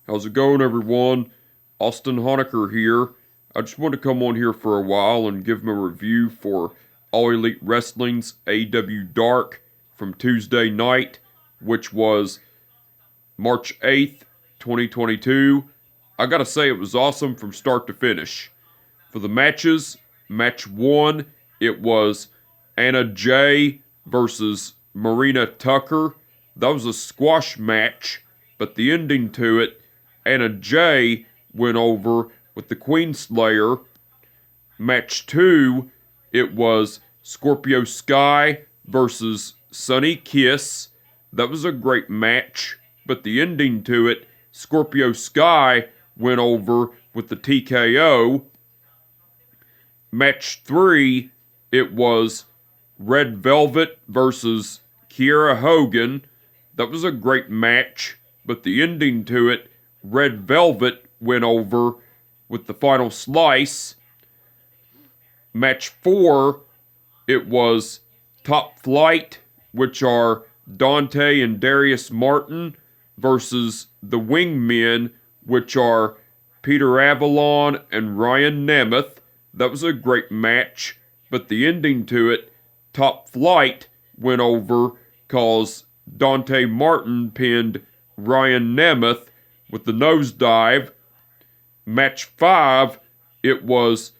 How's it going, everyone? Austin Honecker here. I just want to come on here for a while and give my review for All Elite Wrestling's AEW Dark from Tuesday night, which was March 8th, 2022. I gotta say, it was awesome from start to finish. For the matches, match 1, it was Anna Jay versus Marina Tucker. That was a squash match, but the ending to it, Anna Jay went over with the Queen Slayer. Match 2, it was Scorpio Sky versus Sunny Kiss. That was a great match, but the ending to it, Scorpio Sky went over with the TKO. Match 3, it was Red Velvet versus Kiera Hogan. That was a great match, but the ending to it, Red Velvet went over with the final slice. Match 4, it was Top Flight, which are Dante and Darius Martin, versus the Wingmen, which are Peter Avalon and Ryan Nemeth. That was a great match, but the ending to it, Top Flight went over cause Dante Martin pinned Ryan Nemeth with the nosedive. Match 5, it was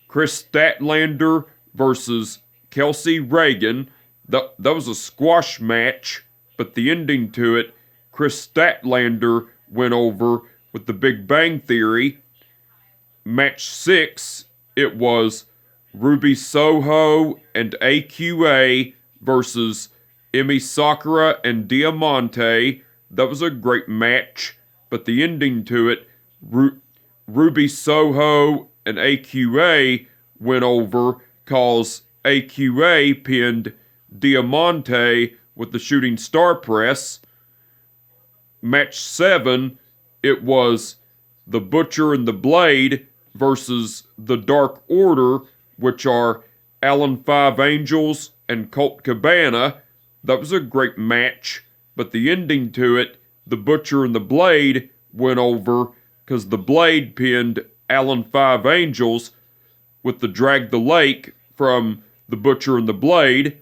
Chris Statlander versus Kelsey Reagan. That was a squash match, but the ending to it, Chris Statlander went over with the Big Bang Theory. Match 6, it was Ruby Soho and AQA versus Emi Sakura and Diamante. That was a great match, but the ending to it, Ruby Soho and AQA went over cause AQA pinned Diamante with the Shooting Star Press. Match 7, it was The Butcher and the Blade versus the Dark Order, which are Alan Five Angels and Colt Cabana. That was a great match, but the ending to it, The Butcher and the Blade went over because the Blade pinned Alan Five Angels with the Drag the Lake from The Butcher and the Blade.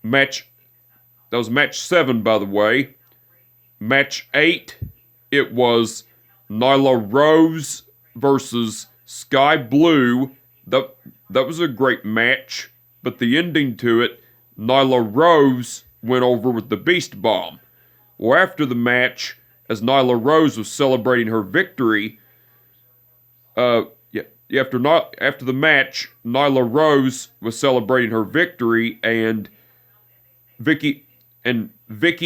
That was match 7, by the way. Match 8, it was Nyla Rose versus Sky Blue. That was a great match, but the ending to it, Nyla Rose went over with the Beast Bomb. Well, after the match, as Nyla Rose was celebrating her victory, after the match, Nyla Rose was celebrating her victory, and Vicky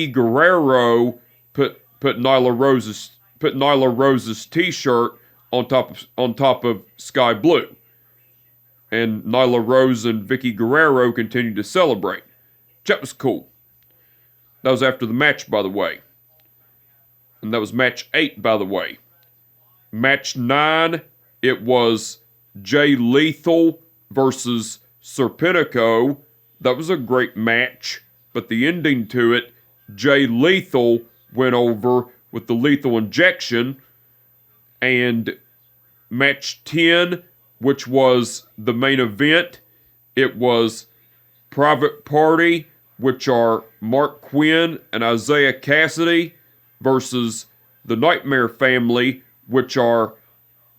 Guerrero put Nyla Rose's T-shirt on top of Sky Blue, and Nyla Rose and Vicky Guerrero continued to celebrate. That was cool. That was after the match, by the way. And that was match 8, by the way. Match 9, it was Jay Lethal versus Serpentico. That was a great match, but the ending to it, Jay Lethal went over with the Lethal Injection. And match 10, which was the main event, it was Private Party, which are Mark Quinn and Isaiah Cassidy, versus the Nightmare Family, which are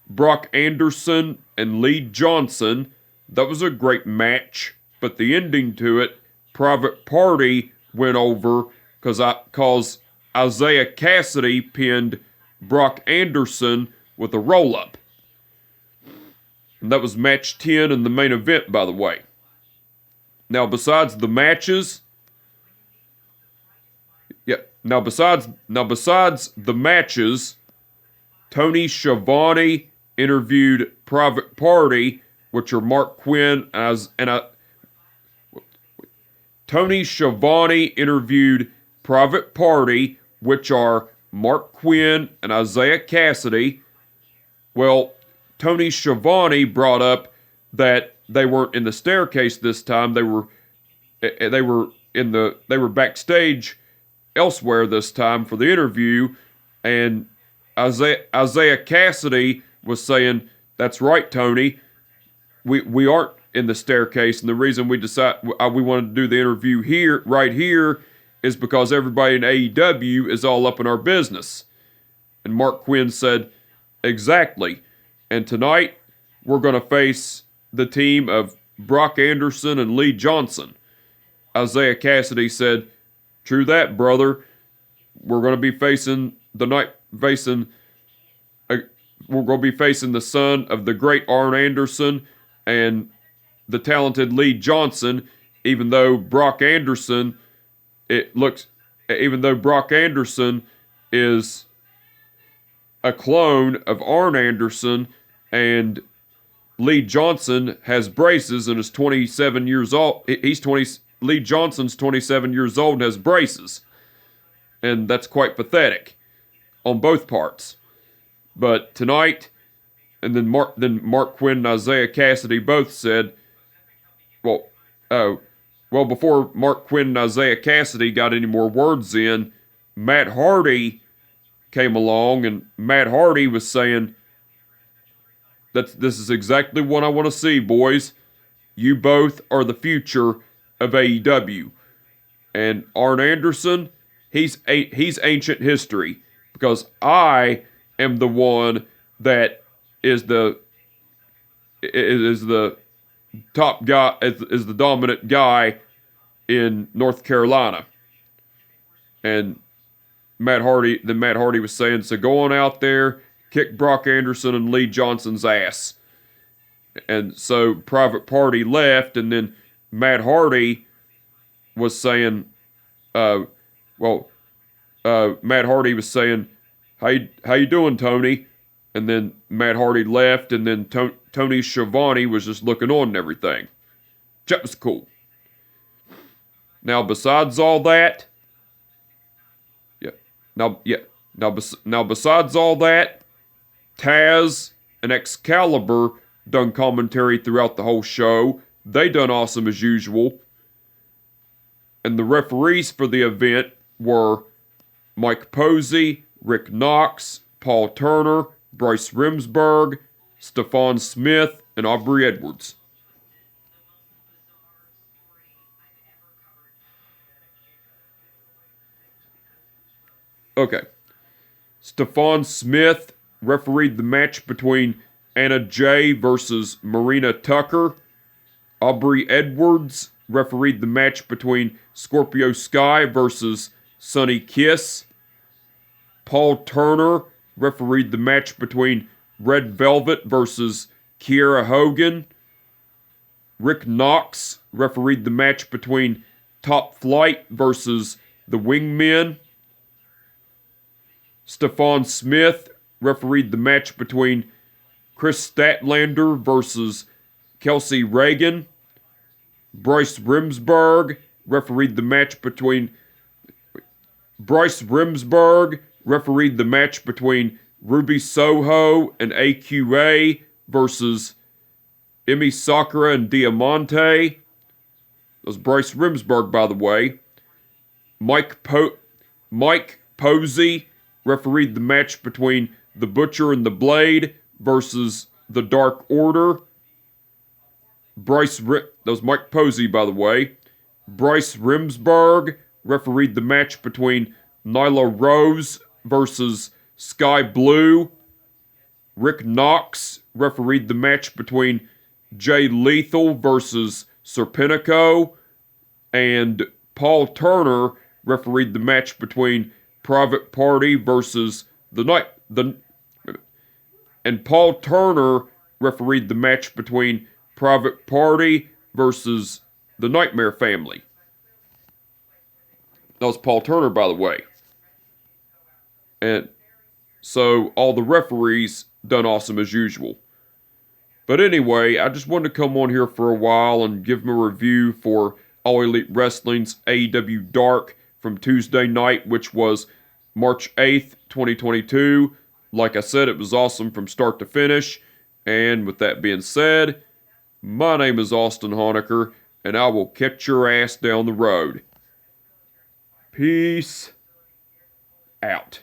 Brock Anderson and Lee Johnson. That was a great match, but the ending to it, Private Party went over cause Isaiah Cassidy pinned Brock Anderson with a roll-up. And that was match 10 in the main event, by the way. Now, besides the matches, besides the matches, Tony Schiavone interviewed Private Party, which are Mark Quinn Tony Schiavone interviewed Private Party, which are Mark Quinn and Isaiah Cassidy. Well, Tony Schiavone brought up that they weren't in the staircase this time. They were backstage elsewhere this time for the interview, And Isaiah Cassidy was saying, "That's right, Tony. We aren't in the staircase, and the reason we wanted to do the interview right here, is because everybody in AEW is all up in our business." And Mark Quinn said, "Exactly. And tonight we're going to face the team of Brock Anderson and Lee Johnson." Isaiah Cassidy said, "True that, brother. We're going to be facing the son of the great Arn Anderson and the talented Lee Johnson, even though Brock Anderson is a clone of Arn Anderson, and Lee Johnson has braces and is 27 years old. Lee Johnson's 27 years old and has braces. And that's quite pathetic on both parts. But tonight," and then Mark Quinn and Isaiah Cassidy both said, before Mark Quinn and Isaiah Cassidy got any more words in, Matt Hardy came along, and Matt Hardy was saying, "This is exactly what I want to see, boys. You both are the future of AEW. And Arn Anderson, he's ancient history, because I am the one that is the top guy, is the dominant guy in North Carolina." And Matt Hardy was saying, "So go on out there, kick Brock Anderson and Lee Johnson's ass." And so Private Party left, and then Matt Hardy was saying, Matt Hardy was saying, how you doing, Tony?" And then Matt Hardy left, and then Tony Schiavone was just looking on and everything. That was cool. Now, besides all that, besides all that, Taz and Excalibur done commentary throughout the whole show. They done awesome as usual. And the referees for the event were Mike Posey, Rick Knox, Paul Turner, Bryce Remsburg, Stephon Smith, and Aubrey Edwards. Okay. Stephon Smith refereed the match between Anna Jay versus Marina Tucker. Aubrey Edwards refereed the match between Scorpio Sky versus Sonny Kiss. Paul Turner refereed the match between Red Velvet versus Kiera Hogan. Rick Knox refereed the match between Top Flight versus the Wingmen. Stephon Smith refereed the match between Chris Statlander versus Kelsey Reagan. Bryce Remsburg refereed the match between Ruby Soho and AQA versus Emi Sakura and Diamante. That was Bryce Remsburg, by the way. Mike Posey refereed the match between The Butcher and the Blade versus The Dark Order. That was Mike Posey, by the way. Bryce Remsburg refereed the match between Nyla Rose versus Sky Blue. Rick Knox refereed the match between Jay Lethal versus Serpentico. And Paul Turner refereed the match between Private Party versus and Paul Turner refereed the match between Private Party versus the Nightmare Family. That was Paul Turner, by the way. And so all the referees done awesome as usual. But anyway, I just wanted to come on here for a while and give them a review for All Elite Wrestling's AEW Dark from Tuesday night, which was March 8th, 2022. Like I said, it was awesome from start to finish. And with that being said, my name is Austin Honecker, and I will catch your ass down the road. Peace out.